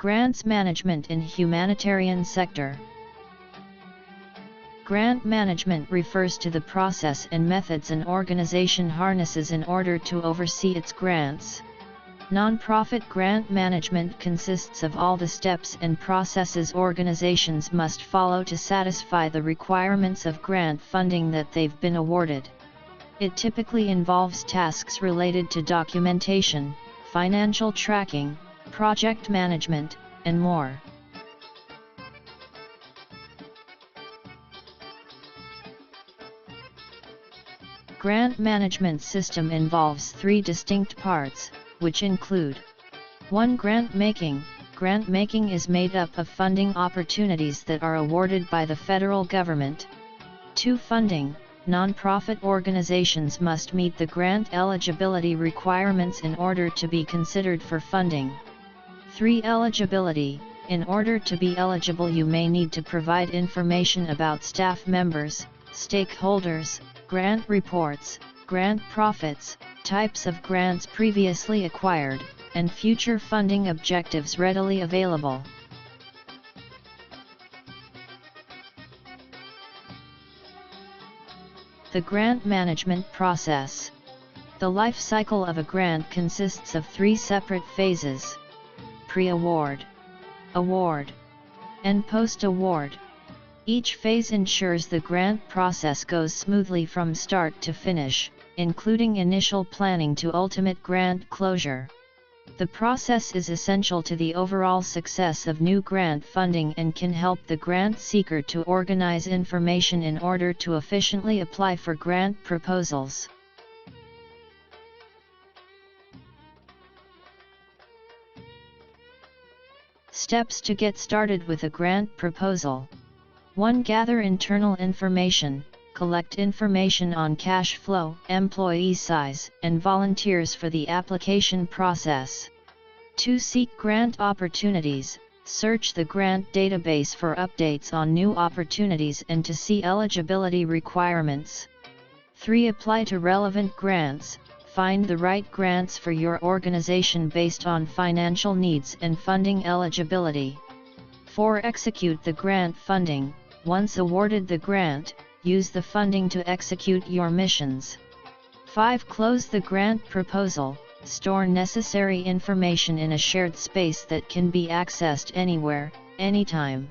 Grants management in humanitarian sector. Grant management refers to the process and methods an organization harnesses in order to oversee its grants. Nonprofit grant management consists of all the steps and processes organizations must follow to satisfy the requirements of grant funding that they've been awarded. It typically involves tasks related to documentation, financial tracking, project management, and more. Grant management system involves three distinct parts, which include 1. Grantmaking. Grantmaking is made up of funding opportunities that are awarded by the federal government. 2. Funding. Nonprofit organizations must meet the grant eligibility requirements in order to be considered for funding. 3. Eligibility. In order to be eligible, you may need to provide information about staff members, stakeholders, grant reports, grant profits, types of grants previously acquired, and future funding objectives readily available. The grant management process. The life cycle of a grant consists of three separate phases: pre-award, award, and post-award. Each phase ensures the grant process goes smoothly from start to finish, including initial planning to ultimate grant closure. The process is essential to the overall success of new grant funding and can help the grant seeker to organize information in order to efficiently apply for grant proposals. Steps to get started with a grant proposal. 1. Gather internal information. Collect information on cash flow, employee size, and volunteers for the application process. 2. Seek grant opportunities. Search the grant database for updates on new opportunities and to see eligibility requirements. 3. Apply to relevant grants. Find the right grants for your organization based on financial needs and funding eligibility. 4. Execute the grant funding. Once awarded the grant, use the funding to execute your missions. 5. Close the grant proposal. Store necessary information in a shared space that can be accessed anywhere, anytime.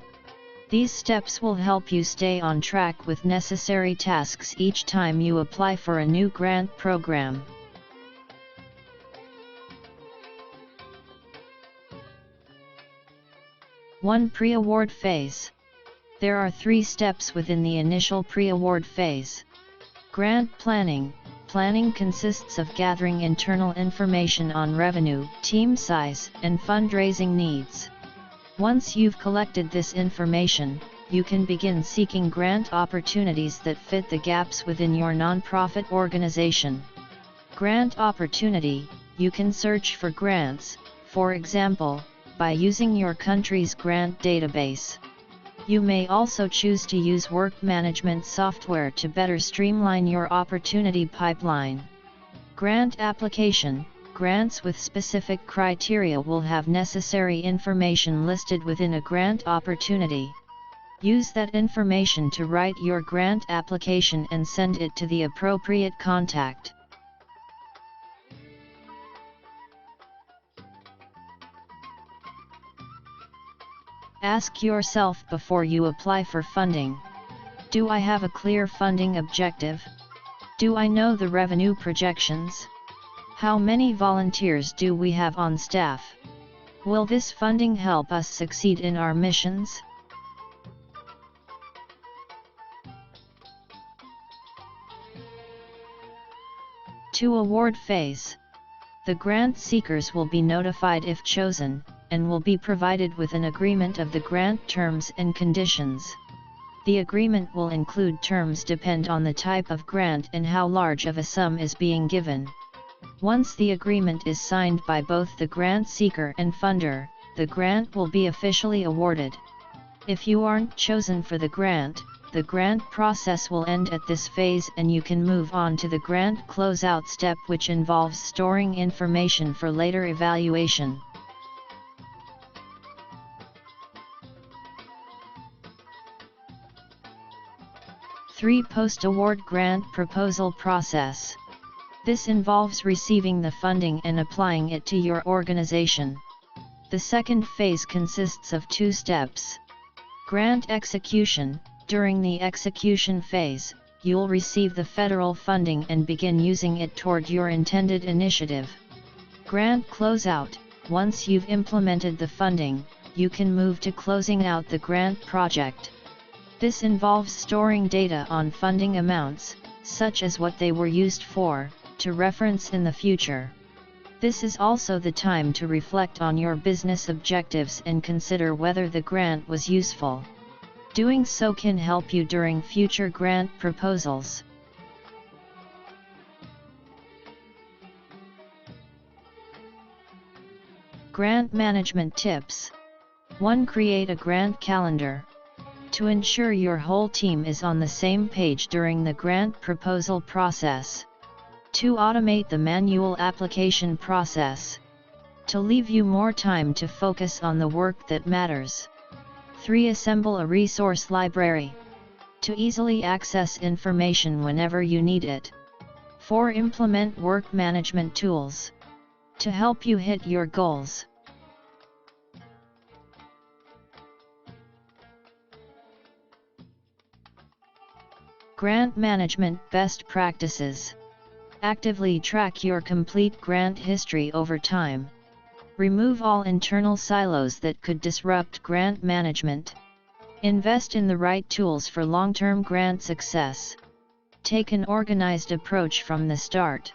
These steps will help you stay on track with necessary tasks each time you apply for a new grant program. One. Pre-award phase. There are 3 steps within the initial pre-award phase. Grant planning. Planning consists of gathering internal information on revenue, team size, and fundraising needs. Once you've collected this information, you can begin seeking grant opportunities that fit the gaps within your nonprofit organization. Grant opportunity. You can search for grants, for example, by using your country's grant database. You may also choose to use work management software to better streamline your opportunity pipeline. Grant application. Grants with specific criteria will have necessary information listed within a grant opportunity. Use that information to write your grant application and send it to the appropriate contact. Ask yourself before you apply for funding: do I have a clear funding objective? Do I know the revenue projections? How many volunteers do we have on staff? Will this funding help us succeed in our missions? To award phase. The grant seekers will be notified if chosen, and will be provided with an agreement of the grant terms and conditions. The agreement will include terms depend on the type of grant and how large of a sum is being given. Once the agreement is signed by both the grant seeker and funder, the grant will be officially awarded. If you aren't chosen for the grant process will end at this phase and you can move on to the grant closeout step, which involves storing information for later evaluation. 3. Post-award grant proposal process. This involves receiving the funding and applying it to your organization. The second phase consists of 2 steps. Grant execution. During the execution phase, you'll receive the federal funding and begin using it toward your intended initiative. Grant closeout. Once you've implemented the funding, you can move to closing out the grant project. This involves storing data on funding amounts, such as what they were used for, to reference in the future. This is also the time to reflect on your business objectives and consider whether the grant was useful. Doing so can help you during future grant proposals. Grant management tips. 1. Create a grant calendar. To ensure your whole team is on the same page during the grant proposal process. 2. Automate the manual application process. To leave you more time to focus on the work that matters. 3. Assemble a resource library. To easily access information whenever you need it. 4. Implement work management tools. To help you hit your goals. Grant management best practices. Actively track your complete grant history over time. Remove all internal silos that could disrupt grant management. Invest in the right tools for long-term grant success. Take an organized approach from the start.